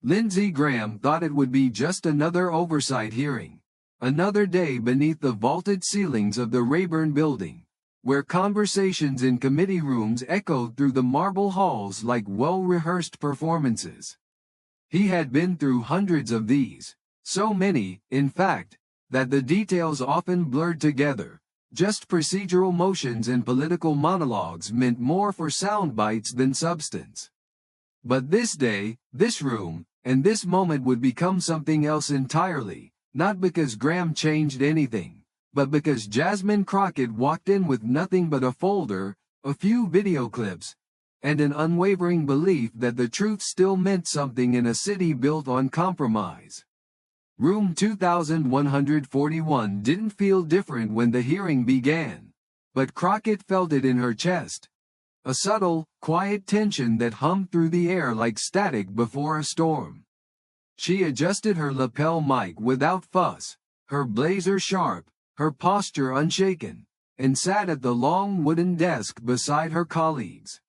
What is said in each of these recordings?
Lindsey Graham thought it would be just another oversight hearing. Another day beneath the vaulted ceilings of the Rayburn building, where conversations in committee rooms echoed through the marble halls like well-rehearsed performances. He had been through hundreds of these, so many, in fact, that the details often blurred together. Just procedural motions and political monologues meant more for sound bites than substance. But this day, this room, and this moment would become something else entirely, not because Graham changed anything, but because Jasmine Crockett walked in with nothing but a folder, a few video clips, and an unwavering belief that the truth still meant something in a city built on compromise. Room 2141 didn't feel different when the hearing began, but Crockett felt it in her chest. A subtle, quiet tension that hummed through the air like static before a storm. She adjusted her lapel mic without fuss, her blazer sharp, her posture unshaken, and sat at the long wooden desk beside her colleagues.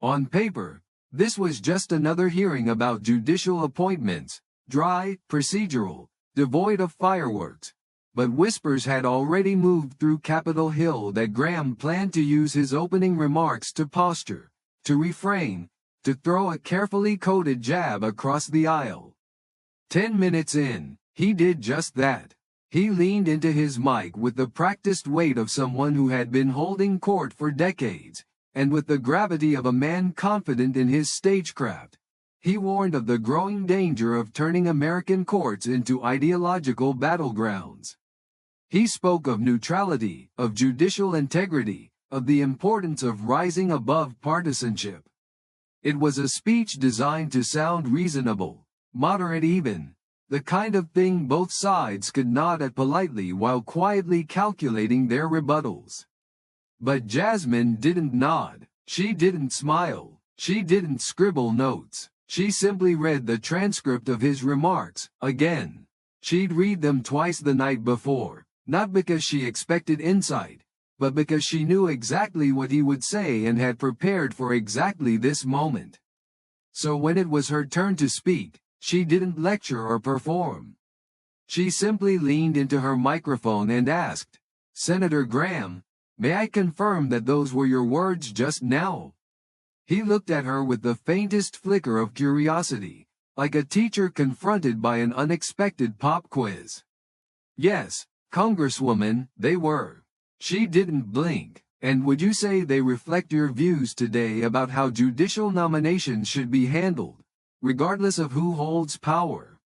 On paper, this was just another hearing about judicial appointments, dry, procedural, devoid of fireworks, but whispers had already moved through Capitol Hill that Graham planned to use his opening remarks to posture, to reframe, to throw a carefully coded jab across the aisle. 10 minutes in, he did just that. He leaned into his mic with the practiced weight of someone who had been holding court for decades, and with the gravity of a man confident in his stagecraft. He warned of the growing danger of turning American courts into ideological battlegrounds. He spoke of neutrality, of judicial integrity, of the importance of rising above partisanship. It was a speech designed to sound reasonable, moderate even, the kind of thing both sides could nod at politely while quietly calculating their rebuttals. But Jasmine didn't nod, she didn't smile, she didn't scribble notes. She simply read the transcript of his remarks, again. She'd read them twice the night before, not because she expected insight, but because she knew exactly what he would say and had prepared for exactly this moment. So when it was her turn to speak, she didn't lecture or perform. She simply leaned into her microphone and asked, "Senator Graham, may I confirm that those were your words just now?" He looked at her with the faintest flicker of curiosity, like a teacher confronted by an unexpected pop quiz. "Yes, Congresswoman, they were." She didn't blink. "And would you say they reflect your views today about how judicial nominations should be handled, regardless of who holds power?"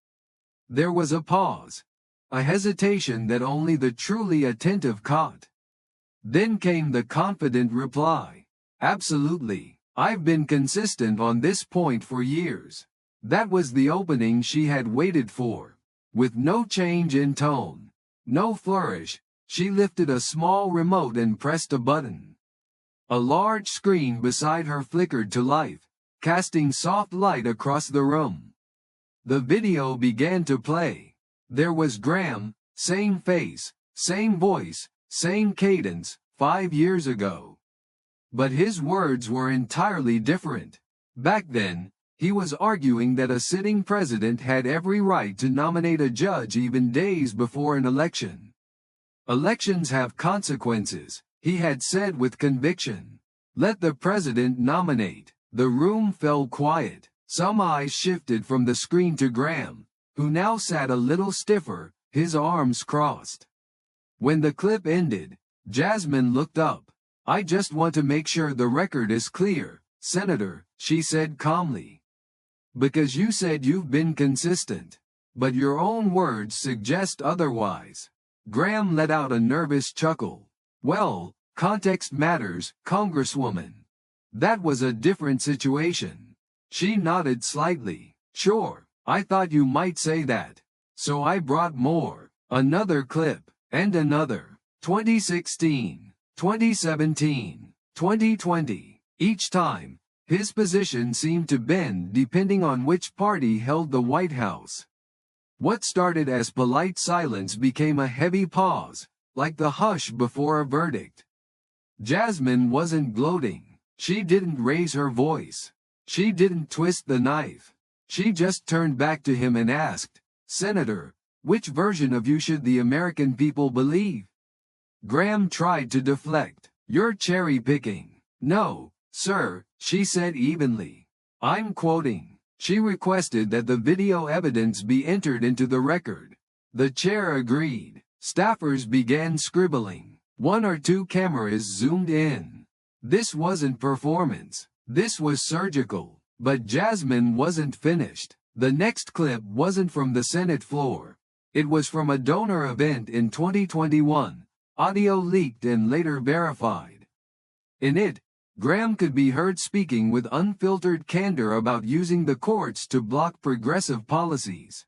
There was a pause, a hesitation that only the truly attentive caught. Then came the confident reply, "Absolutely. I've been consistent on this point for years." That was the opening she had waited for. With no change in tone, no flourish, she lifted a small remote and pressed a button. A large screen beside her flickered to life, casting soft light across the room. The video began to play. There was Graham, same face, same voice, same cadence, 5 years ago. But his words were entirely different. Back then, he was arguing that a sitting president had every right to nominate a judge even days before an election. "Elections have consequences," he had said with conviction. "Let the president nominate." The room fell quiet. Some eyes shifted from the screen to Graham, who now sat a little stiffer, his arms crossed. When the clip ended, Jasmine looked up. "I just want to make sure the record is clear, Senator," she said calmly. "Because you said you've been consistent. But your own words suggest otherwise." Graham let out a nervous chuckle. "Well, context matters, Congresswoman. That was a different situation." She nodded slightly. "Sure, I thought you might say that. So I brought more. Another clip, and another. 2016. 2017, 2020, each time, his position seemed to bend depending on which party held the White House. What started as polite silence became a heavy pause, like the hush before a verdict. Jasmine wasn't gloating. She didn't raise her voice. She didn't twist the knife. She just turned back to him and asked, "Senator, which version of you should the American people believe?" Graham tried to deflect. "You're cherry-picking." "No, sir," she said evenly. "I'm quoting." She requested that the video evidence be entered into the record. The chair agreed. Staffers began scribbling. 1 or 2 cameras zoomed in. This wasn't performance. This was surgical. But Jasmine wasn't finished. The next clip wasn't from the Senate floor. It was from a donor event in 2021, audio leaked and later verified. In it, Graham could be heard speaking with unfiltered candor about using the courts to block progressive policies.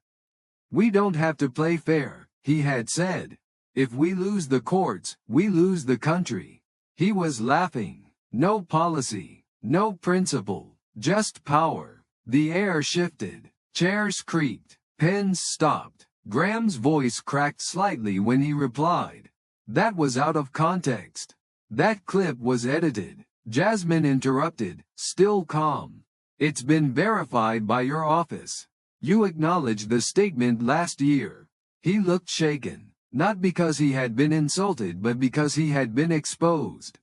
"We don't have to play fair," he had said. "If we lose the courts, we lose the country." He was laughing. No policy, no principle, just power. The air shifted. Chairs creaked. Pens stopped. Graham's voice cracked slightly when he replied. "That was out of context. That clip was edited." Jasmine interrupted, still calm. "It's been verified by your office. You acknowledged the statement last year." He looked shaken, not because he had been insulted but because he had been exposed.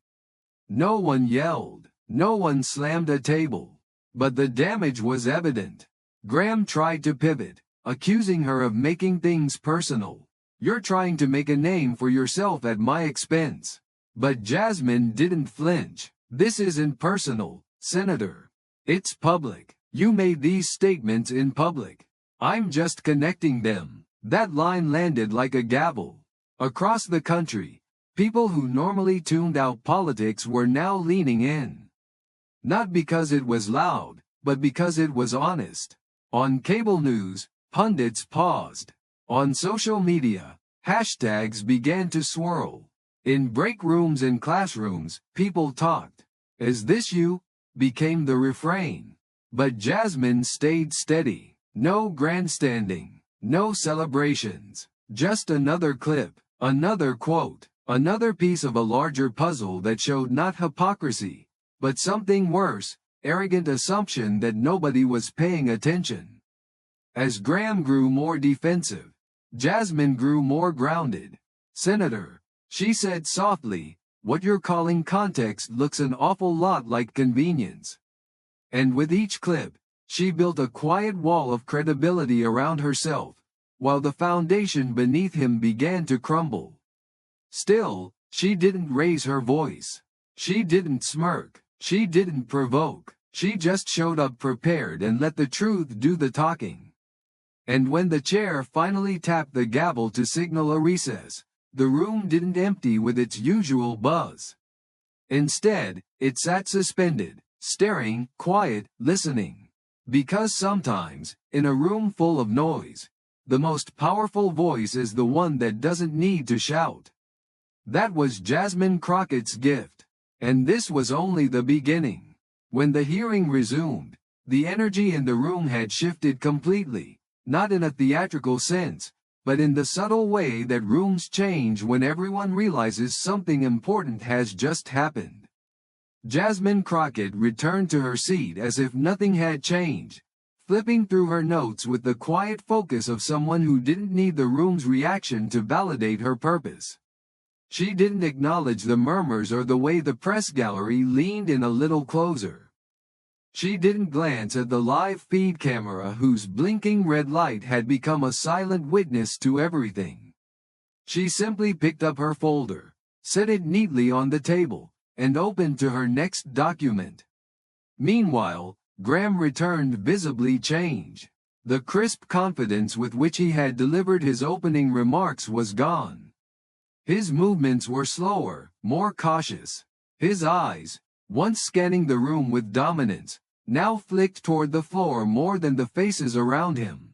No one yelled. No one slammed a table. But the damage was evident. Graham tried to pivot, accusing her of making things personal. "You're trying to make a name for yourself at my expense." But Jasmine didn't flinch. "This isn't personal, Senator. It's public. You made these statements in public. I'm just connecting them." That line landed like a gavel. Across the country, people who normally tuned out politics were now leaning in. Not because it was loud, but because it was honest. On cable news, pundits paused. On social media, hashtags began to swirl. In break rooms and classrooms, people talked. "Is this you?" became the refrain. But Jasmine stayed steady. No grandstanding. No celebrations. Just another clip. Another quote. Another piece of a larger puzzle that showed not hypocrisy, but something worse, arrogant assumption that nobody was paying attention. As Graham grew more defensive, Jasmine grew more grounded. "Senator," she said softly, "what you're calling context looks an awful lot like convenience." And with each clip, she built a quiet wall of credibility around herself, while the foundation beneath him began to crumble. Still, she didn't raise her voice. She didn't smirk. She didn't provoke. She just showed up prepared and let the truth do the talking. And when the chair finally tapped the gavel to signal a recess, the room didn't empty with its usual buzz. Instead, it sat suspended, staring, quiet, listening. Because sometimes, in a room full of noise, the most powerful voice is the one that doesn't need to shout. That was Jasmine Crockett's gift. And this was only the beginning. When the hearing resumed, the energy in the room had shifted completely, not in a theatrical sense, but in the subtle way that rooms change when everyone realizes something important has just happened. Jasmine Crockett returned to her seat as if nothing had changed, flipping through her notes with the quiet focus of someone who didn't need the room's reaction to validate her purpose. She didn't acknowledge the murmurs or the way the press gallery leaned in a little closer. She didn't glance at the live feed camera whose blinking red light had become a silent witness to everything. She simply picked up her folder, set it neatly on the table, and opened to her next document. Meanwhile, Graham returned visibly changed. The crisp confidence with which he had delivered his opening remarks was gone. His movements were slower, more cautious. His eyes, once scanning the room with dominance, now flicked toward the floor more than the faces around him.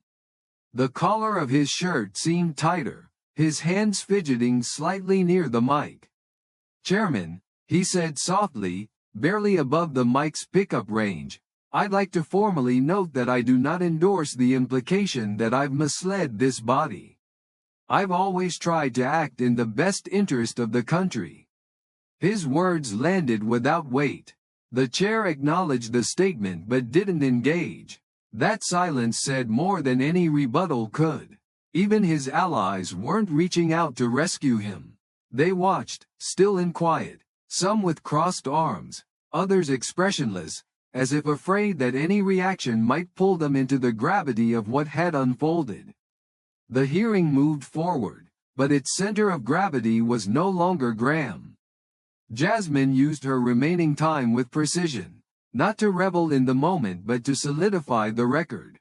The collar of his shirt seemed tighter, his hands fidgeting slightly near the mic. "Chairman," he said softly, barely above the mic's pickup range, "I'd like to formally note that I do not endorse the implication that I've misled this body. I've always tried to act in the best interest of the country." His words landed without weight. The chair acknowledged the statement but didn't engage. That silence said more than any rebuttal could. Even his allies weren't reaching out to rescue him. They watched, still and quiet, some with crossed arms, others expressionless, as if afraid that any reaction might pull them into the gravity of what had unfolded. The hearing moved forward, but its center of gravity was no longer Graham. Jasmine used her remaining time with precision, not to revel in the moment but to solidify the record.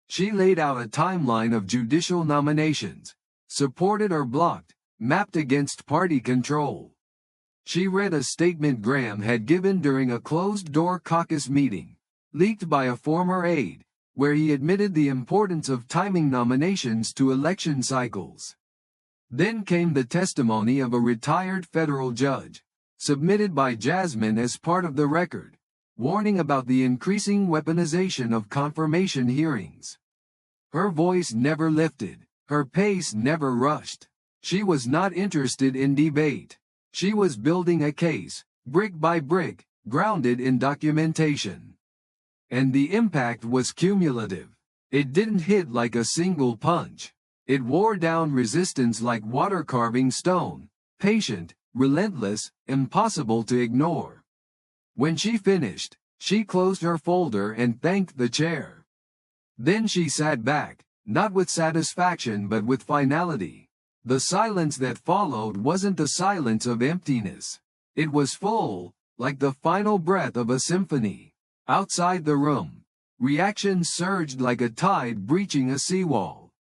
She laid out a timeline of judicial nominations, supported or blocked, mapped against party control. She read a statement Graham had given during a closed-door caucus meeting, leaked by a former aide, where he admitted the importance of timing nominations to election cycles. Then came the testimony of a retired federal judge, submitted by Jasmine as part of the record, warning about the increasing weaponization of confirmation hearings. Her voice never lifted, her pace never rushed. She was not interested in debate. She was building a case, brick by brick, grounded in documentation. And the impact was cumulative. It didn't hit like a single punch. It wore down resistance like water carving stone, patient, relentless, impossible to ignore. When she finished, she closed her folder and thanked the chair. Then she sat back, not with satisfaction but with finality. The silence that followed wasn't the silence of emptiness. It was full, like the final breath of a symphony. Outside the room, reactions surged like a tide breaching a seawall.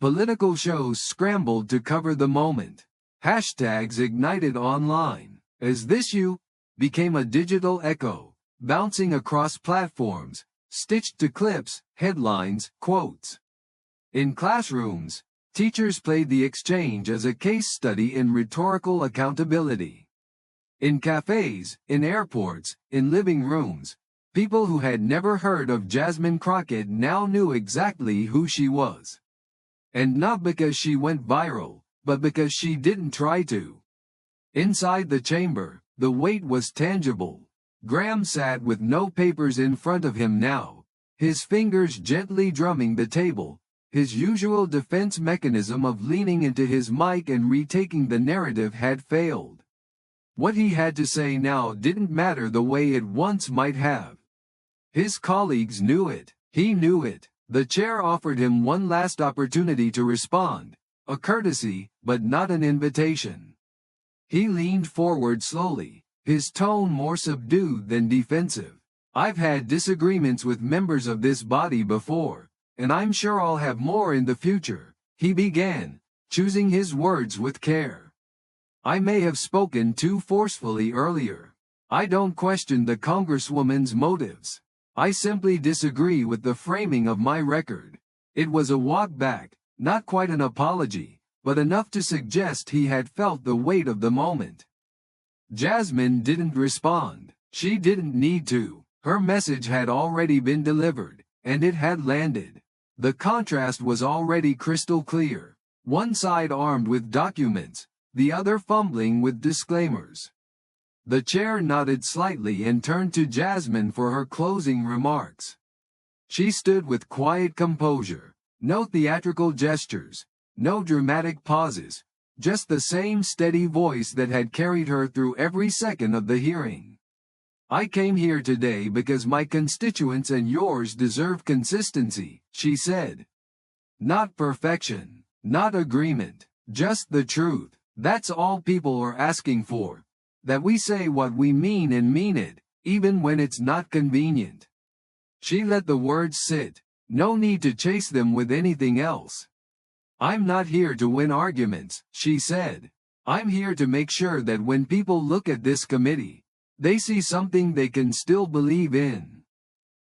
Political shows scrambled to cover the moment. Hashtags ignited online. As this you became a digital echo, bouncing across platforms, stitched to clips, headlines, quotes. In classrooms, teachers played the exchange as a case study in rhetorical accountability. In cafes, in airports, in living rooms, people who had never heard of Jasmine Crockett now knew exactly who she was. And not because she went viral, but because she didn't try to. Inside the chamber, the weight was tangible. Graham sat with no papers in front of him now, his fingers gently drumming the table, his usual defense mechanism of leaning into his mic and retaking the narrative had failed. What he had to say now didn't matter the way it once might have. His colleagues knew it. He knew it. The chair offered him one last opportunity to respond, a courtesy, but not an invitation. He leaned forward slowly, his tone more subdued than defensive. I've had disagreements with members of this body before, and I'm sure I'll have more in the future, he began, choosing his words with care. I may have spoken too forcefully earlier. I don't question the Congresswoman's motives. I simply disagree with the framing of my record. It was a walk back, not quite an apology, but enough to suggest he had felt the weight of the moment. Jasmine didn't respond. She didn't need to. Her message had already been delivered, and it had landed. The contrast was already crystal clear. One side armed with documents, the other fumbling with disclaimers. The chair nodded slightly and turned to Jasmine for her closing remarks. She stood with quiet composure, no theatrical gestures, no dramatic pauses, just the same steady voice that had carried her through every second of the hearing. I came here today because my constituents and yours deserve consistency, she said. Not perfection, not agreement, just the truth. That's all people are asking for. That we say what we mean and mean it, even when it's not convenient. She let the words sit, no need to chase them with anything else. I'm not here to win arguments, she said. I'm here to make sure that when people look at this committee, they see something they can still believe in.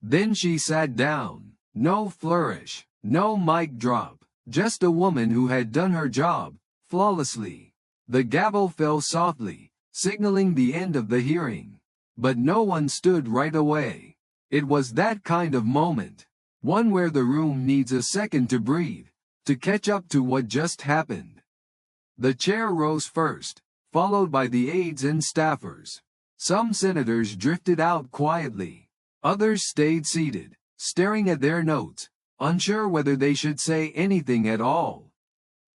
Then she sat down. No flourish, no mic drop, just a woman who had done her job, flawlessly. The gavel fell softly, signaling the end of the hearing. But no one stood right away. It was that kind of moment. One where the room needs a second to breathe, to catch up to what just happened. The chair rose first, followed by the aides and staffers. Some senators drifted out quietly. Others stayed seated, staring at their notes, unsure whether they should say anything at all.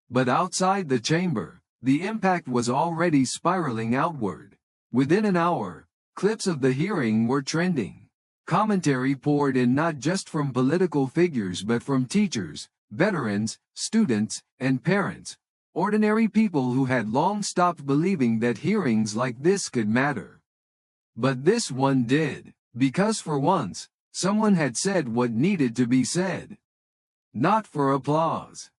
But outside the chamber, the impact was already spiraling outward. Within an hour, clips of the hearing were trending. Commentary poured in not just from political figures but from teachers, veterans, students, and parents, ordinary people who had long stopped believing that hearings like this could matter. But this one did, because for once, someone had said what needed to be said. Not for applause,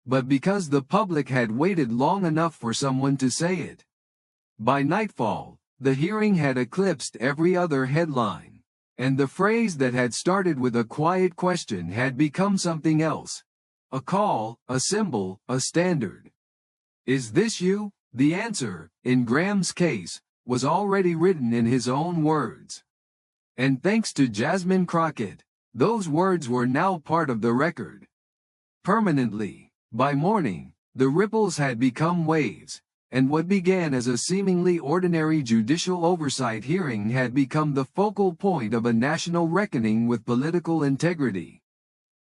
but because the public had waited long enough for someone to say it. By nightfall, the hearing had eclipsed every other headline, and the phrase that had started with a quiet question had become something else. A call, a symbol, a standard. Is this you? The answer, in Graham's case, was already written in his own words. And thanks to Jasmine Crockett, those words were now part of the record. Permanently, by morning, the ripples had become waves, and what began as a seemingly ordinary judicial oversight hearing had become the focal point of a national reckoning with political integrity.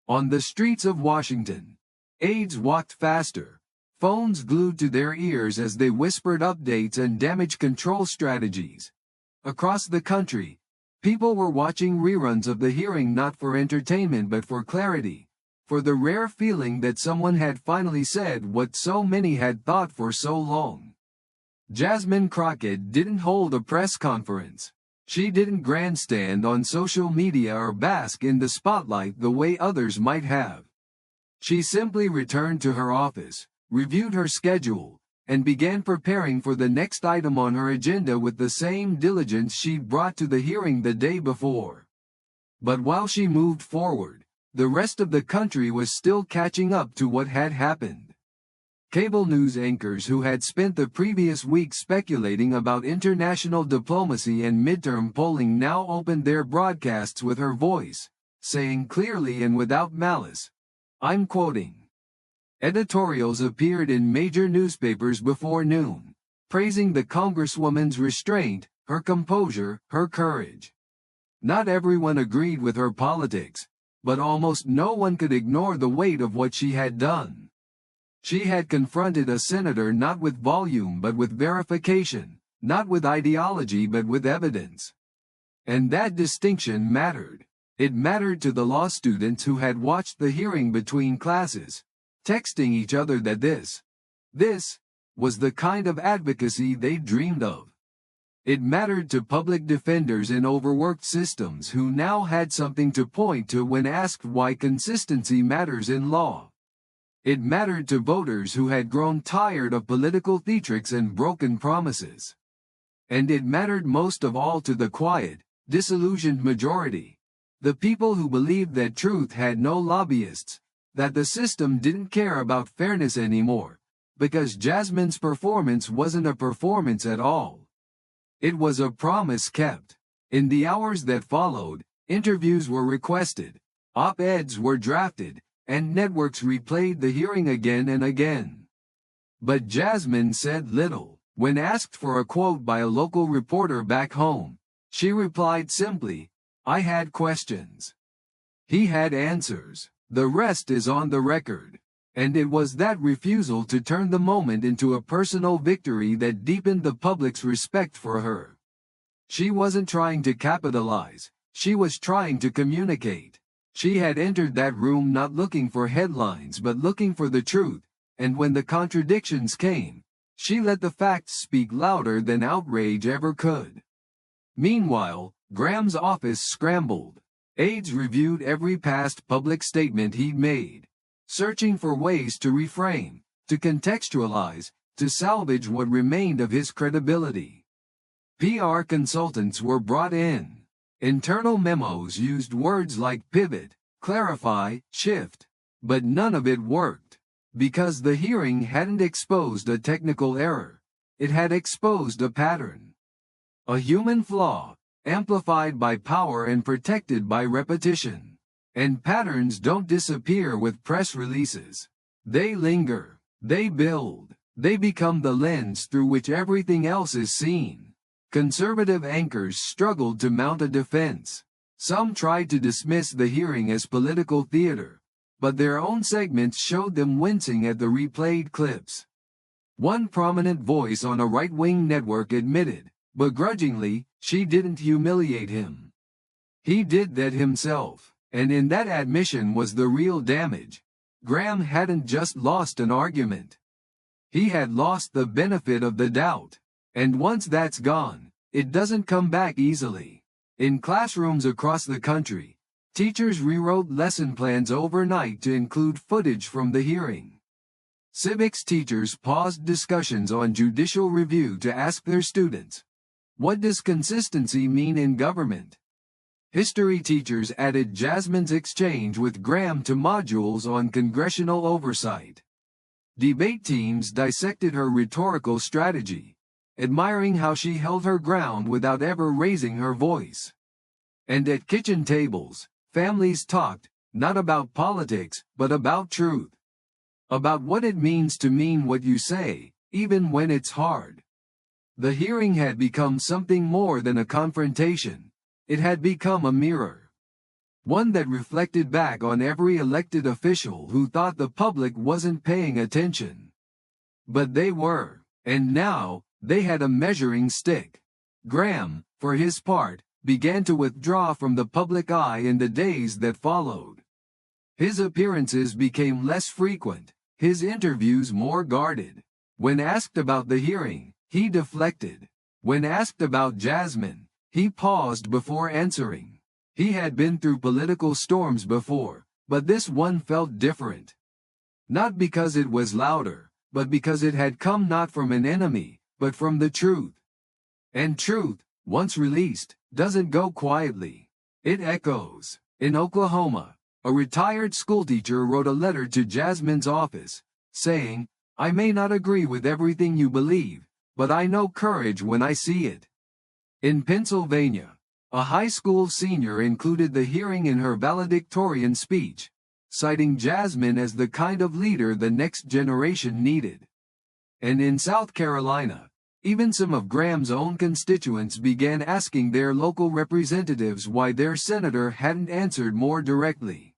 On the streets of Washington, aides walked faster, phones glued to their ears as they whispered updates and damage control strategies. Across the country, people were watching reruns of the hearing not for entertainment but for clarity, for the rare feeling that someone had finally said what so many had thought for so long. Jasmine Crockett didn't hold a press conference. She didn't grandstand on social media or bask in the spotlight the way others might have. She simply returned to her office, reviewed her schedule, and began preparing for the next item on her agenda with the same diligence she'd brought to the hearing the day before. But while she moved forward, the rest of the country was still catching up to what had happened. Cable news anchors who had spent the previous week speculating about international diplomacy and midterm polling now opened their broadcasts with her voice, saying clearly and without malice, I'm quoting. Editorials appeared in major newspapers before noon, praising the Congresswoman's restraint, her composure, her courage. Not everyone agreed with her politics, but almost no one could ignore the weight of what she had done. She had confronted a senator not with volume but with verification, not with ideology but with evidence. And that distinction mattered. It mattered to the law students who had watched the hearing between classes, texting each other that this was the kind of advocacy they dreamed of. It mattered to public defenders in overworked systems who now had something to point to when asked why consistency matters in law. It mattered to voters who had grown tired of political theatrics and broken promises. And it mattered most of all to the quiet, disillusioned majority, the people who believed that truth had no lobbyists, that the system didn't care about fairness anymore, because Jasmine's performance wasn't a performance at all. It was a promise kept. In the hours that followed, interviews were requested, op-eds were drafted, and networks replayed the hearing again and again. But Jasmine said little. When asked for a quote by a local reporter back home, she replied simply, I had questions. He had answers. The rest is on the record. And it was that refusal to turn the moment into a personal victory that deepened the public's respect for her. She wasn't trying to capitalize, she was trying to communicate. She had entered that room not looking for headlines but looking for the truth, and when the contradictions came, she let the facts speak louder than outrage ever could. Meanwhile, Graham's office scrambled. Aides reviewed every past public statement he'd made, searching for ways to reframe, to contextualize, to salvage what remained of his credibility. PR consultants were brought in. Internal memos used words like pivot, clarify, shift, but none of it worked, because the hearing hadn't exposed a technical error. It had exposed a pattern. A human flaw, amplified by power and protected by repetition. And patterns don't disappear with press releases. They linger, they build, they become the lens through which everything else is seen. Conservative anchors struggled to mount a defense. Some tried to dismiss the hearing as political theater, but their own segments showed them wincing at the replayed clips. One prominent voice on a right-wing network admitted, begrudgingly, she didn't humiliate him. He did that himself, and in that admission was the real damage. Graham hadn't just lost an argument. He had lost the benefit of the doubt, and once that's gone, it doesn't come back easily. In classrooms across the country, teachers rewrote lesson plans overnight to include footage from the hearing. Civics teachers paused discussions on judicial review to ask their students, "What does consistency mean in government?" History teachers added Jasmine's exchange with Graham to modules on congressional oversight. Debate teams dissected her rhetorical strategy, admiring how she held her ground without ever raising her voice. And at kitchen tables, families talked, not about politics, but about truth. About what it means to mean what you say, even when it's hard. The hearing had become something more than a confrontation. It had become a mirror. One that reflected back on every elected official who thought the public wasn't paying attention. But they were, and now, they had a measuring stick. Graham, for his part, began to withdraw from the public eye in the days that followed. His appearances became less frequent, his interviews more guarded. When asked about the hearing, he deflected. When asked about Jasmine, he paused before answering. He had been through political storms before, but this one felt different. Not because it was louder, but because it had come not from an enemy, but from the truth. And truth, once released, doesn't go quietly. It echoes. In Oklahoma, a retired schoolteacher wrote a letter to Jasmine's office, saying, "I may not agree with everything you believe, but I know courage when I see it." In Pennsylvania, a high school senior included the hearing in her valedictorian speech, citing Jasmine as the kind of leader the next generation needed. And in South Carolina, even some of Graham's own constituents began asking their local representatives why their senator hadn't answered more directly.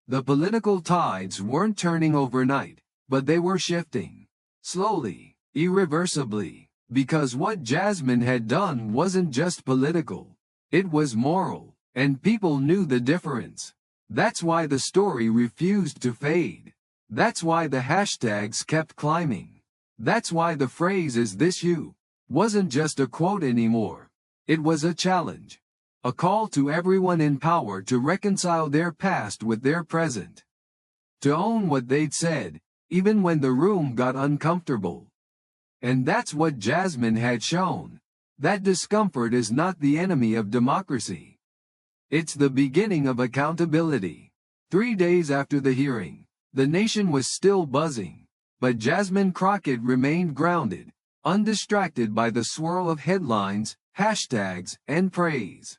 The political tides weren't turning overnight, but they were shifting. Slowly, irreversibly, because what Jasmine had done wasn't just political. It was moral, and people knew the difference. That's why the story refused to fade. That's why the hashtags kept climbing. That's why the phrase "is this you?" wasn't just a quote anymore. It was a challenge. A call to everyone in power to reconcile their past with their present. To own what they'd said, even when the room got uncomfortable. And that's what Jasmine had shown. That discomfort is not the enemy of democracy. It's the beginning of accountability. 3 days after the hearing, the nation was still buzzing. But Jasmine Crockett remained grounded, undistracted by the swirl of headlines, hashtags, and praise.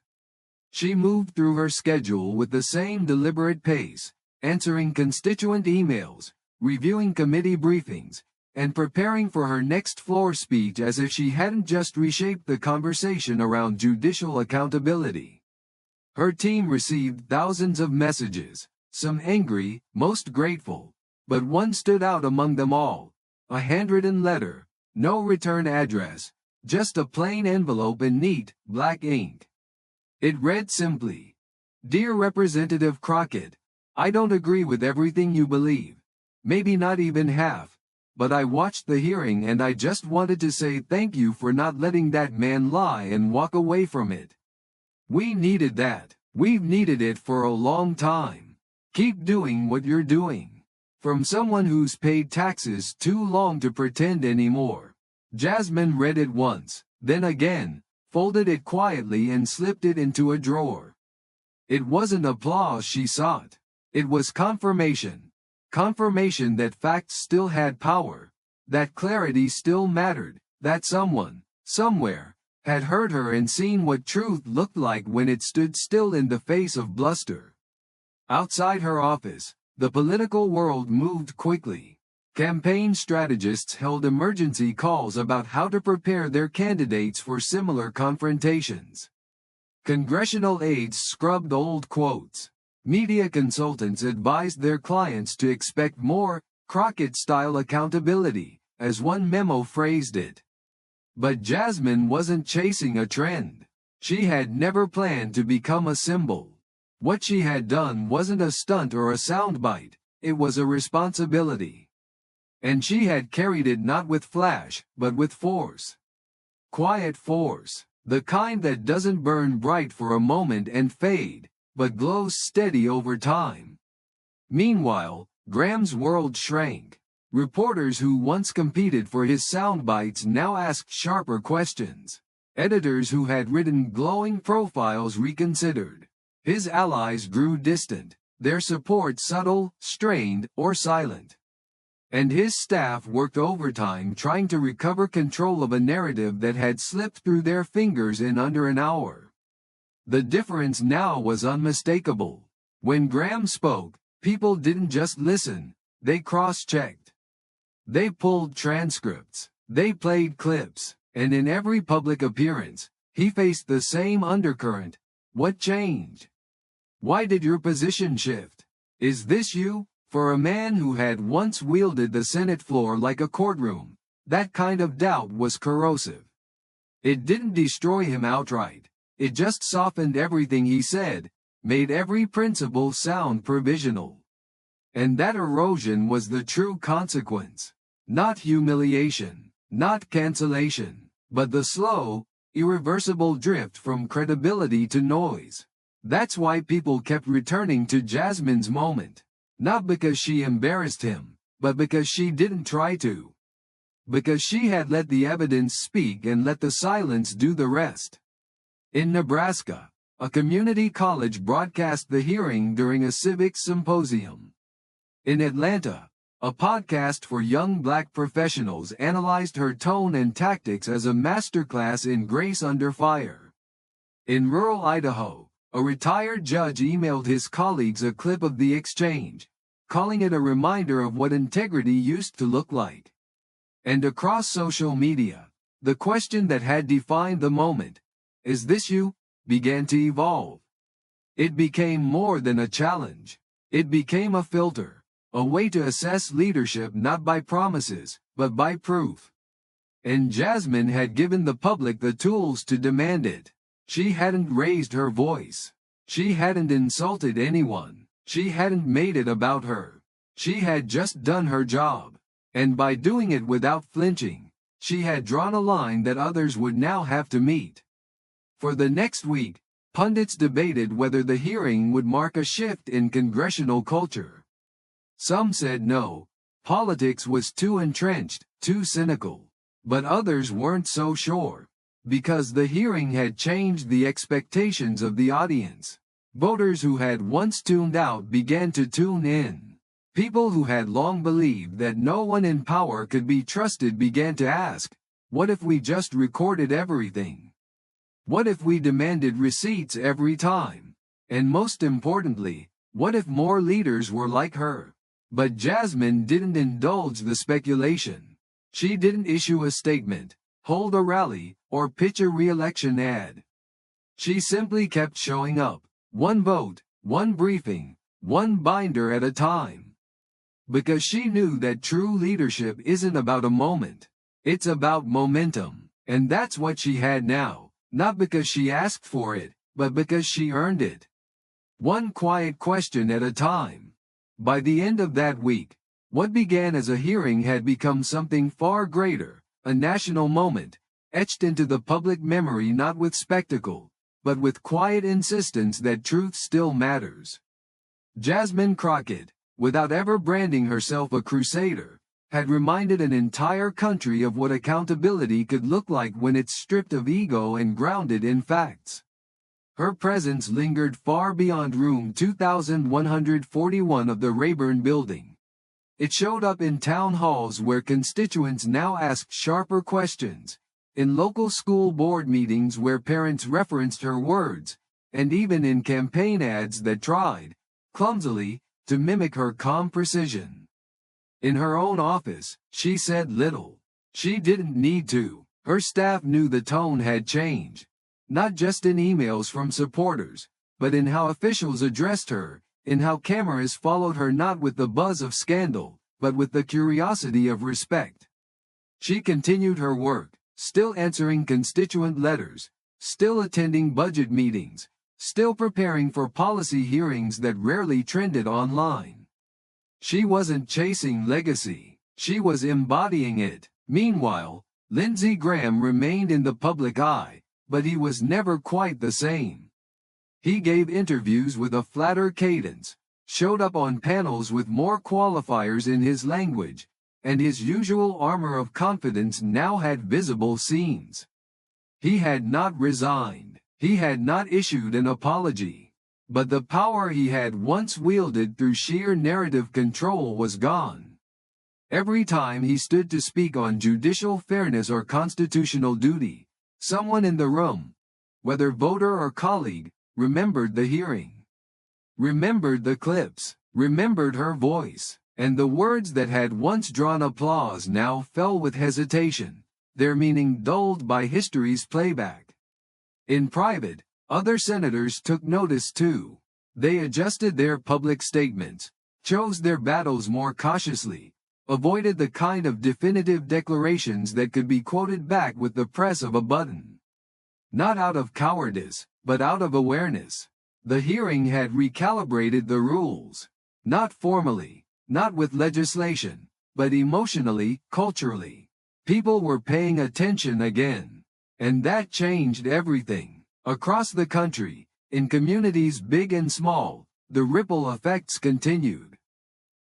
She moved through her schedule with the same deliberate pace, answering constituent emails, reviewing committee briefings, and preparing for her next floor speech as if she hadn't just reshaped the conversation around judicial accountability. Her team received thousands of messages, some angry, most grateful. But one stood out among them all. A handwritten letter, no return address, just a plain envelope in neat, black ink. It read simply, "Dear Representative Crockett, I don't agree with everything you believe, maybe not even half, but I watched the hearing and I just wanted to say thank you for not letting that man lie and walk away from it. We needed that. We've needed it for a long time. Keep doing what you're doing." From someone who's paid taxes too long to pretend anymore. Jasmine read it once, then again, folded it quietly and slipped it into a drawer. It wasn't applause she sought. It was confirmation. Confirmation that facts still had power, that clarity still mattered, that someone, somewhere, had heard her and seen what truth looked like when it stood still in the face of bluster. Outside her office, the political world moved quickly. Campaign strategists held emergency calls about how to prepare their candidates for similar confrontations. Congressional aides scrubbed old quotes. Media consultants advised their clients to expect more Crockett-style accountability, as one memo phrased it. But Jasmine wasn't chasing a trend. She had never planned to become a symbol. What she had done wasn't a stunt or a soundbite, it was a responsibility. And she had carried it not with flash, but with force. Quiet force, the kind that doesn't burn bright for a moment and fade, but glows steady over time. Meanwhile, Graham's world shrank. Reporters who once competed for his soundbites now asked sharper questions. Editors who had written glowing profiles reconsidered. His allies grew distant, their support subtle, strained, or silent. And his staff worked overtime trying to recover control of a narrative that had slipped through their fingers in under an hour. The difference now was unmistakable. When Graham spoke, people didn't just listen, they cross-checked. They pulled transcripts, they played clips, and in every public appearance, he faced the same undercurrent. What changed? Why did your position shift? Is this you? For a man who had once wielded the Senate floor like a courtroom, that kind of doubt was corrosive. It didn't destroy him outright. It just softened everything he said, made every principle sound provisional. And that erosion was the true consequence. Not humiliation, not cancellation, but the slow, irreversible drift from credibility to noise. That's why people kept returning to Jasmine's moment. Not because she embarrassed him, but because she didn't try to. Because she had let the evidence speak and let the silence do the rest. In Nebraska, a community college broadcast the hearing during a civics symposium. In Atlanta, a podcast for young black professionals analyzed her tone and tactics as a masterclass in grace under fire. In rural Idaho, a retired judge emailed his colleagues a clip of the exchange, calling it a reminder of what integrity used to look like. And across social media, the question that had defined the moment, "Is this you?" began to evolve. It became more than a challenge. It became a filter. A way to assess leadership not by promises, but by proof. And Jasmine had given the public the tools to demand it. She hadn't raised her voice. She hadn't insulted anyone. She hadn't made it about her. She had just done her job. And by doing it without flinching, she had drawn a line that others would now have to meet. For the next week, pundits debated whether the hearing would mark a shift in congressional culture. Some said no, politics was too entrenched, too cynical. But others weren't so sure. Because the hearing had changed the expectations of the audience. Voters who had once tuned out began to tune in. People who had long believed that no one in power could be trusted began to ask, what if we just recorded everything? What if we demanded receipts every time? And most importantly, what if more leaders were like her? But Jasmine didn't indulge the speculation. She didn't issue a statement, hold a rally, or pitch a re-election ad. She simply kept showing up, one vote, one briefing, one binder at a time. Because she knew that true leadership isn't about a moment. It's about momentum. And that's what she had now, not because she asked for it, but because she earned it. One quiet question at a time. By the end of that week, what began as a hearing had become something far greater, a national moment, etched into the public memory not with spectacle, but with quiet insistence that truth still matters. Jasmine Crockett, without ever branding herself a crusader, had reminded an entire country of what accountability could look like when it's stripped of ego and grounded in facts. Her presence lingered far beyond room 2141 of the Rayburn building. It showed up in town halls where constituents now asked sharper questions, in local school board meetings where parents referenced her words, and even in campaign ads that tried, clumsily, to mimic her calm precision. In her own office, she said little. She didn't need to. Her staff knew the tone had changed. not just in emails from supporters, but in how officials addressed her, in how cameras followed her not with the buzz of scandal, but with the curiosity of respect. She continued her work, still answering constituent letters, still attending budget meetings, still preparing for policy hearings that rarely trended online. She wasn't chasing legacy, she was embodying it. Meanwhile, Lindsey Graham remained in the public eye, but he was never quite the same. He gave interviews with a flatter cadence, showed up on panels with more qualifiers in his language, and his usual armor of confidence now had visible seams. He had not resigned, he had not issued an apology, but the power he had once wielded through sheer narrative control was gone. Every time he stood to speak on judicial fairness or constitutional duty, someone in the room, whether voter or colleague, remembered the hearing, remembered the clips, remembered her voice, and the words that had once drawn applause now fell with hesitation, their meaning dulled by history's playback. In private, other senators took notice too. They adjusted their public statements, chose their battles more cautiously, avoided the kind of definitive declarations that could be quoted back with the press of a button. Not out of cowardice, but out of awareness. The hearing had recalibrated the rules, not formally, not with legislation, but emotionally, culturally. People were paying attention again. And that changed everything. Across the country, in communities big and small, the ripple effects continued.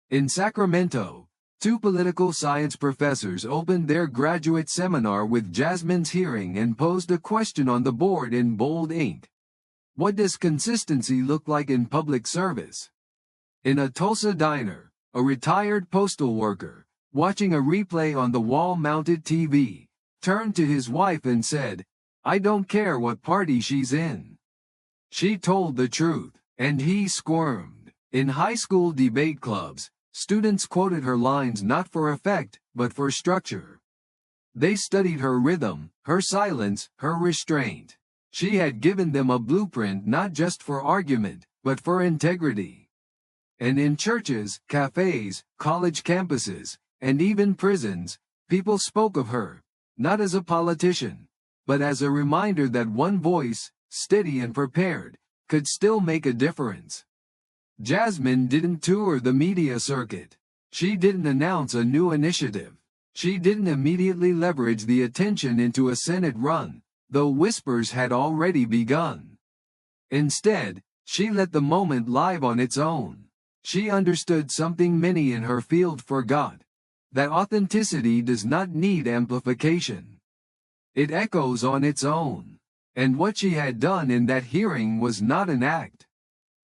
In Sacramento, 2 political science professors opened their graduate seminar with Jasmine's hearing and posed a question on the board in bold ink. What does consistency look like in public service? In a Tulsa diner, a retired postal worker, watching a replay on the wall-mounted TV, turned to his wife and said, "I don't care what party she's in." She told the truth, and he squirmed. In high school debate clubs, students quoted her lines not for effect, but for structure. They studied her rhythm, her silence, her restraint. She had given them a blueprint not just for argument, but for integrity. And in churches, cafes, college campuses, and even prisons, people spoke of her, not as a politician, but as a reminder that one voice, steady and prepared, could still make a difference. Jasmine didn't tour the media circuit. She didn't announce a new initiative. She didn't immediately leverage the attention into a Senate run, though whispers had already begun. Instead, she let the moment live on its own. She understood something many in her field forgot, that authenticity does not need amplification. It echoes on its own. And what she had done in that hearing was not an act.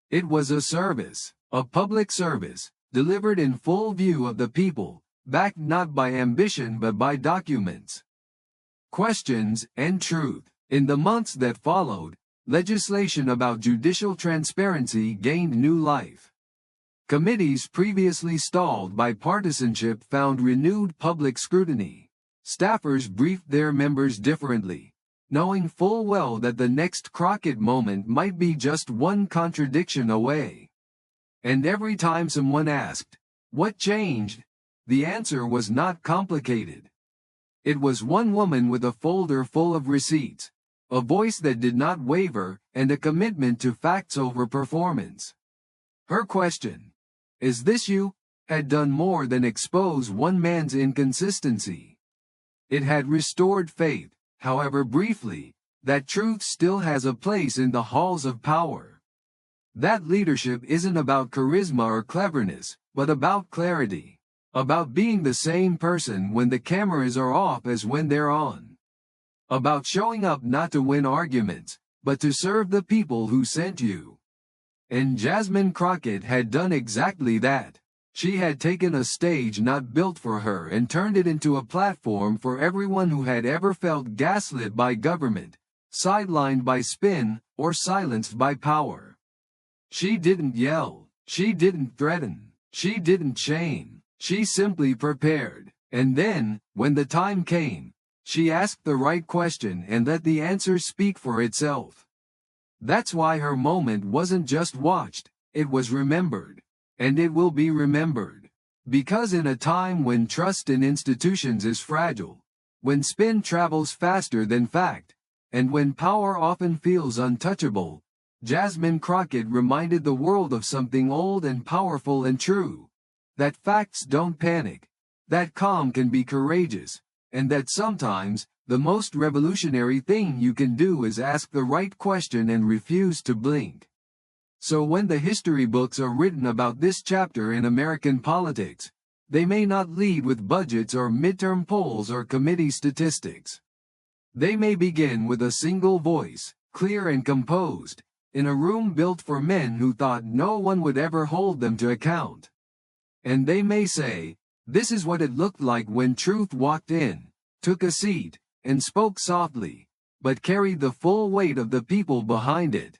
It was a service, a public service, delivered in full view of the people, backed not by ambition but by documents, questions, and truth. In the months that followed, legislation about judicial transparency gained new life. Committees previously stalled by partisanship found renewed public scrutiny. Staffers briefed their members differently, knowing full well that the next Crockett moment might be just one contradiction away. And every time someone asked, "What changed?" the answer was not complicated. It was one woman with a folder full of receipts, a voice that did not waver, and a commitment to facts over performance. Her question, "Is this you?" had done more than expose one man's inconsistency. It had restored faith, however briefly, that truth still has a place in the halls of power. That leadership isn't about charisma or cleverness, but about clarity. About being the same person when the cameras are off as when they're on. About showing up not to win arguments, but to serve the people who sent you. And Jasmine Crockett had done exactly that. She had taken a stage not built for her and turned it into a platform for everyone who had ever felt gaslit by government, sidelined by spin, or silenced by power. She didn't yell, she didn't threaten, she didn't shame, she simply prepared. And then, when the time came, She asked the right question and let the answer speak for itself. That's why her moment wasn't just watched, it was remembered. And it will be remembered. Because in a time when trust in institutions is fragile, when spin travels faster than fact, and when power often feels untouchable, Jasmine Crockett reminded the world of something old and powerful and true. That facts don't panic, that calm can be courageous, and that sometimes, the most revolutionary thing you can do is ask the right question and refuse to blink. So when the history books are written about this chapter in American politics, they may not lead with budgets or midterm polls or committee statistics. They may begin with a single voice, clear and composed, in a room built for men who thought no one would ever hold them to account. And they may say, this is what it looked like when truth walked in, took a seat, and spoke softly, but carried the full weight of the people behind it.